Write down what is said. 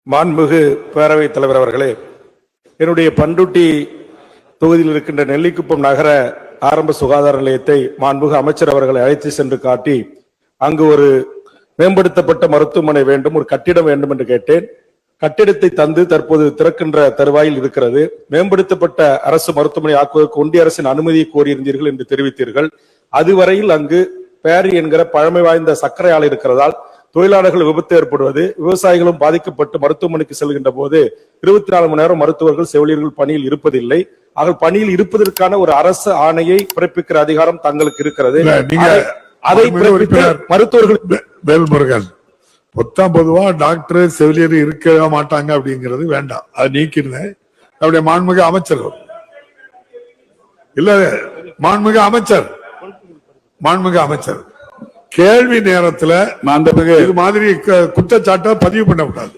மாண்புமிகு பேரவைத் தலைவர் அவர்களே, என்னுடைய பண்ருட்டி தொகுதியில் இருக்கின்ற நெல்லிக்குப்பம் நகர ஆரம்ப சுகாதார நிலையத்தை மாண்புமிகு அமைச்சர் அவர்களை அழைத்து சென்று காட்டி அங்கு ஒரு மேம்படுத்தப்பட்ட மருத்துவமனை வேண்டும், ஒரு கட்டிடம் வேண்டும் என்று கேட்டேன். கட்டிடத்தை தந்து தற்போது திறக்கின்ற தருவாயில் இருக்கிறது. மேம்படுத்தப்பட்ட அரசு மருத்துவமனை ஆக்குவதற்கு ஒன்றிய அரசின் அனுமதியை கோரியிருந்தீர்கள் என்று தெரிவித்தீர்கள். அதுவரையில் அங்கு பேரி என்கிற பழமை வாய்ந்த சர்க்கரை ஆலை இருக்கிறதால் தொழிலாளர்கள் விபத்து ஏற்படுவது, விவசாயிகளும் பாதிக்கப்பட்டு மருத்துவமனைக்கு செல்கின்ற போது 24 மணி நேரம் மருத்துவர்கள் செவிலியர்கள் பணியில் இருப்பதில்லை. ஆக பணியில் இருப்பதற்கான ஒரு அரசு ஆணையை பிறப்பிக்கிற அதிகாரம் தங்களுக்கு இருக்கிறது. அதை மருத்துவர்கள் வேல்முருகன் பொதுவா டாக்டர் செவிலியர் இருக்க மாட்டாங்க அப்படிங்கிறது வேண்டாம், அது நீக்கிருந்தேன். அப்படியே மாண்புமிகு அமைச்சர் இல்ல, மாண்புமிகு அமைச்சர் கேள்வி நேரத்துல இது மாதிரி குற்றச்சாட்டை பதிவு பண்ணக்கூடாது.